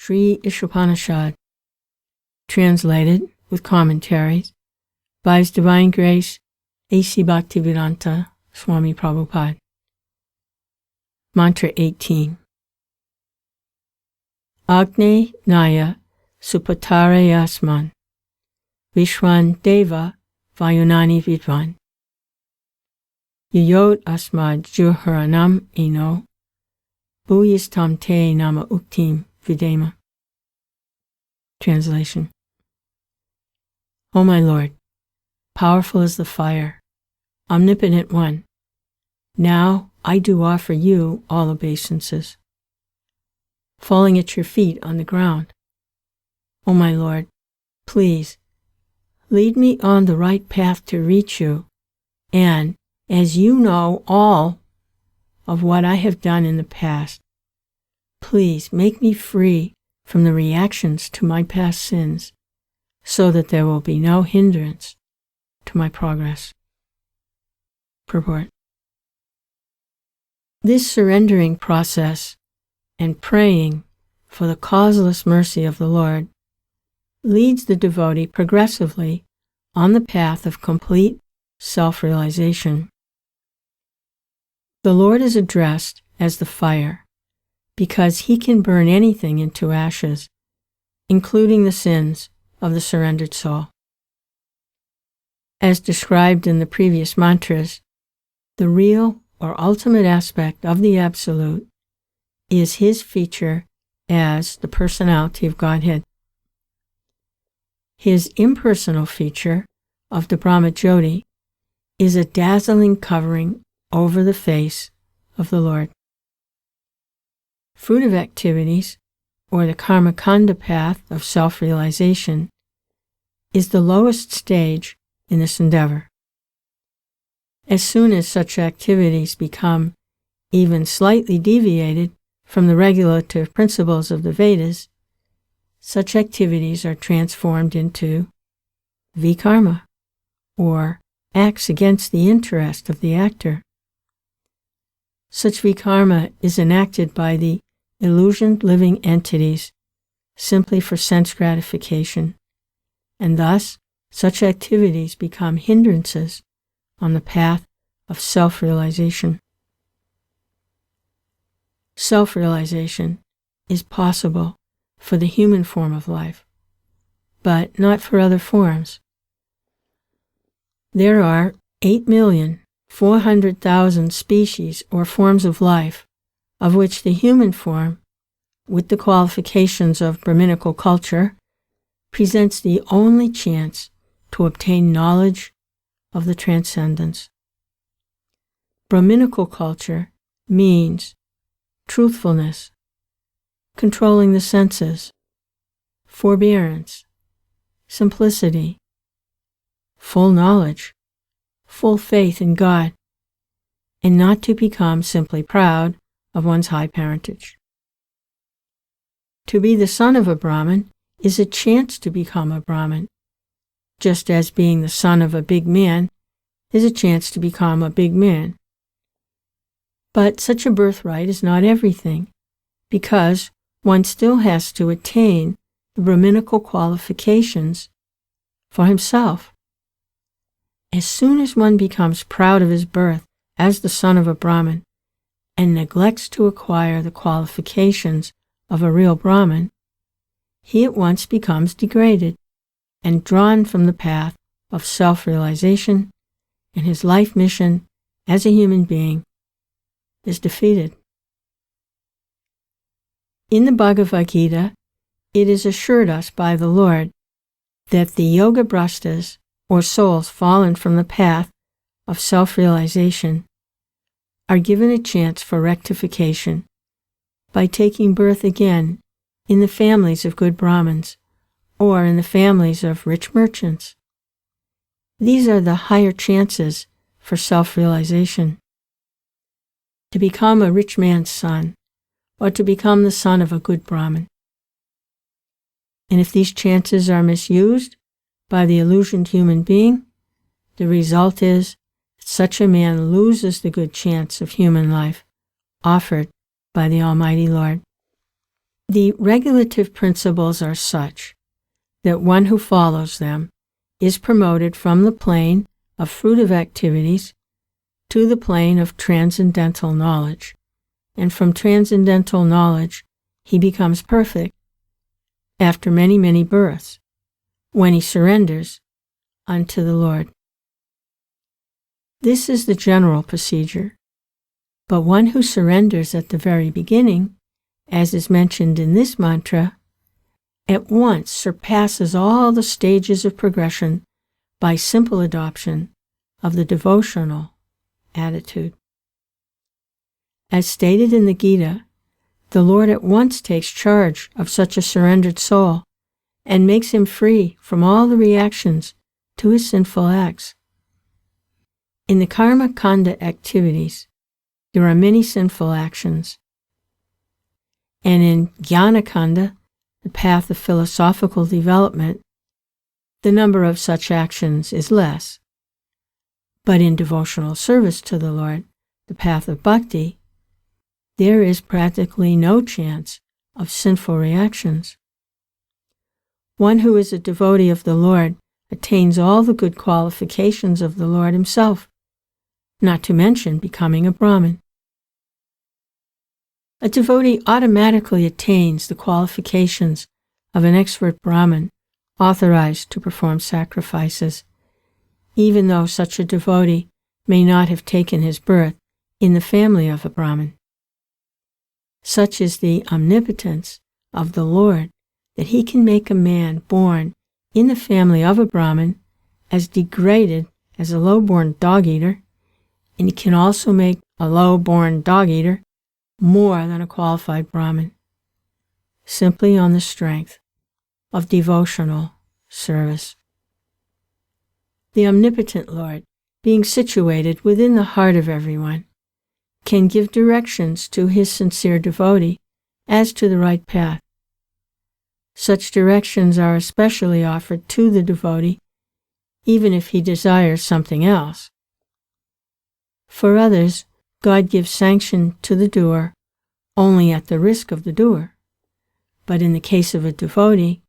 Sri Isopanisad, translated with commentaries by His Divine Grace A.C. Bhaktivedanta Swami Prabhupada. Mantra 18. Agne Naya Supatare Yasman Vishwan Deva Vayunani Vidvan Yayot Asmad Juharanam Eno Bhuyistam Te Nama Uktim Videma. Translation. O my Lord, powerful is the fire, Omnipotent One, now I do offer you all obeisances. Falling at your feet on the ground, O my Lord, please lead me on the right path to reach you, and as you know all of what I have done in the past, please make me free from the reactions to my past sins, so that there will be no hindrance to my progress. Purport. This surrendering process and praying for the causeless mercy of the Lord leads the devotee progressively on the path of complete self-realization. The Lord is addressed as the fire because He can burn anything into ashes, including the sins of the surrendered soul. As described in the previous mantras, the real or ultimate aspect of the Absolute is His feature as the personality of Godhead. His impersonal feature of the Brahma Jyoti is a dazzling covering over the face of the Lord. Fruitive activities, or the karma kanda path of self-realization, is the lowest stage in this endeavor. As soon as such activities become even slightly deviated from the regulative principles of the Vedas, such activities are transformed into vikarma, or acts against the interest of the actor. Such vikarma is enacted by the illusioned living entities simply for sense gratification, and thus such activities become hindrances on the path of self-realization. Self-realization is possible for the human form of life, but not for other forms. There are 8,400,000 species or forms of life, of which the human form, with the qualifications of Brahminical culture, presents the only chance to obtain knowledge of the transcendence. Brahminical culture means truthfulness, controlling the senses, forbearance, simplicity, full knowledge, full faith in God, and not to become simply proud of one's high parentage. To be the son of a Brahmin is a chance to become a Brahmin, just as being the son of a big man is a chance to become a big man. But such a birthright is not everything, because one still has to attain the Brahminical qualifications for himself. As soon as one becomes proud of his birth as the son of a Brahmin and neglects to acquire the qualifications of a real Brahmin, he at once becomes degraded and drawn from the path of self-realization, and his life mission as a human being is defeated. In the Bhagavad Gita, it is assured us by the Lord that the yoga brastas, or souls fallen from the path of self-realization, are given a chance for rectification by taking birth again in the families of good Brahmins or in the families of rich merchants. These are the higher chances for self-realization. To become a rich man's son, or to become the son of a good Brahmin. And if these chances are misused by the illusioned human being, the result is that such a man loses the good chance of human life offered by the Almighty Lord. The regulative principles are such that one who follows them is promoted from the plane of fruitive activities to the plane of transcendental knowledge, and from transcendental knowledge he becomes perfect after many, many births, when he surrenders unto the Lord. This is the general procedure, but one who surrenders at the very beginning, as is mentioned in this mantra, at once surpasses all the stages of progression by simple adoption of the devotional attitude. As stated in the Gita, the Lord at once takes charge of such a surrendered soul and makes him free from all the reactions to his sinful acts. In the karma kanda activities, there are many sinful actions, and in jnana kanda, the path of philosophical development, the number of such actions is less. But in devotional service to the Lord, the path of bhakti, there is practically no chance of sinful reactions. One who is a devotee of the Lord attains all the good qualifications of the Lord himself, not to mention becoming a Brahmin. A devotee automatically attains the qualifications of an expert Brahmin authorized to perform sacrifices, even though such a devotee may not have taken his birth in the family of a Brahmin. Such is the omnipotence of the Lord that he can make a man born in the family of a Brahmin as degraded as a low-born dog-eater, and he can also make a low-born dog-eater more than a qualified Brahmin, simply on the strength of devotional service. The omnipotent Lord, being situated within the heart of everyone, can give directions to his sincere devotee as to the right path. Such directions are especially offered to the devotee, even if he desires something else. For others, God gives sanction to the doer only at the risk of the doer. But in the case of a devotee,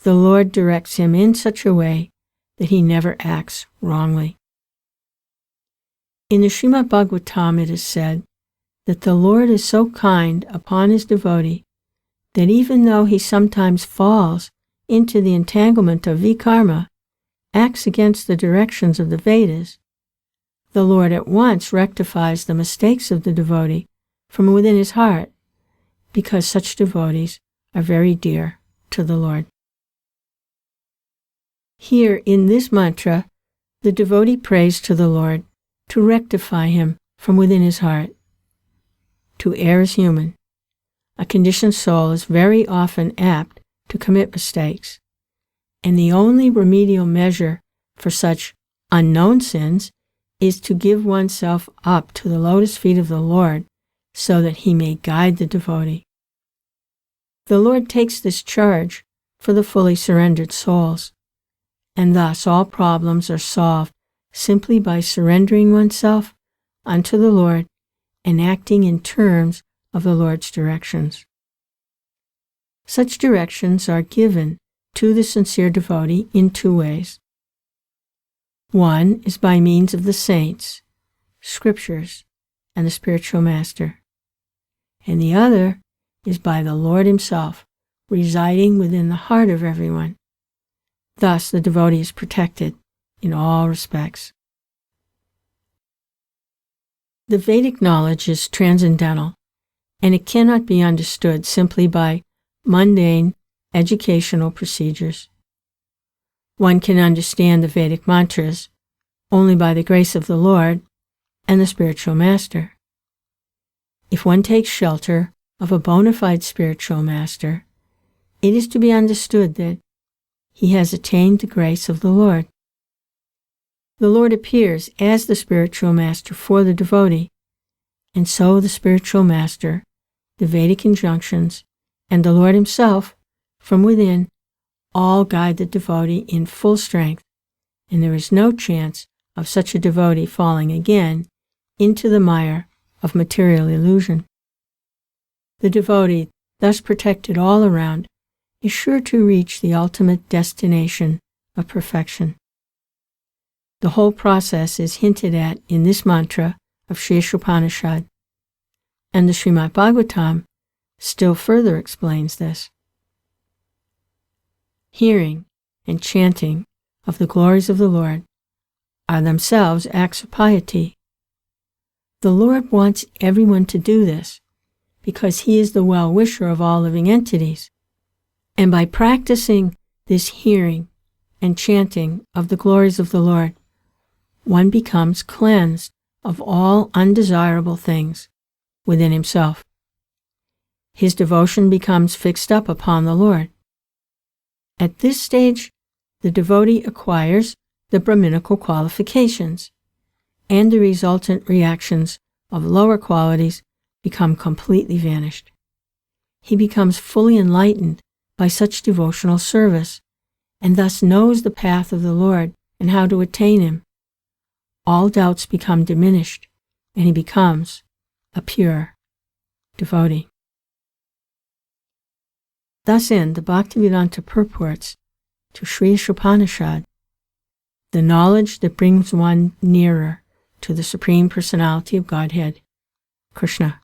the Lord directs him in such a way that he never acts wrongly. In the Srimad Bhagavatam it is said that the Lord is so kind upon his devotee that even though he sometimes falls into the entanglement of vikarma, acts against the directions of the Vedas, the Lord at once rectifies the mistakes of the devotee from within his heart, because such devotees are very dear to the Lord. Here in this mantra, the devotee prays to the Lord to rectify him from within his heart. To err is human. A conditioned soul is very often apt to commit mistakes, and the only remedial measure for such unknown sins is to give oneself up to the lotus feet of the Lord so that he may guide the devotee. The Lord takes this charge for the fully surrendered souls, and thus all problems are solved simply by surrendering oneself unto the Lord and acting in terms of the Lord's directions. Such directions are given to the sincere devotee in two ways. One is by means of the saints, scriptures, and the spiritual master, and the other is by the Lord himself, residing within the heart of everyone. Thus the devotee is protected in all respects. The Vedic knowledge is transcendental, and it cannot be understood simply by mundane educational procedures. One can understand the Vedic mantras only by the grace of the Lord and the spiritual master. If one takes shelter of a bona fide spiritual master, it is to be understood that he has attained the grace of the Lord. The Lord appears as the spiritual master for the devotee, and so the spiritual master, the Vedic injunctions, and the Lord himself, from within, all guide the devotee in full strength, and there is no chance of such a devotee falling again into the mire of material illusion. The devotee thus protected all around, is sure to reach the ultimate destination of perfection. The whole process is hinted at in this mantra of Sri Isopanisad, and the Srimad Bhagavatam still further explains this. Hearing and chanting of the glories of the Lord are themselves acts of piety. The Lord wants everyone to do this because He is the well-wisher of all living entities, and by practicing this hearing and chanting of the glories of the Lord, one becomes cleansed of all undesirable things within himself. His devotion becomes fixed up upon the Lord. At this stage, the devotee acquires the Brahminical qualifications, and the resultant reactions of lower qualities become completely vanished. He becomes fully enlightened by such devotional service, and thus knows the path of the Lord and how to attain Him. All doubts become diminished, and he becomes a pure devotee. Thus end the Bhaktivedanta purports to Sri Isopanisad, the knowledge that brings one nearer to the Supreme Personality of Godhead, Krishna.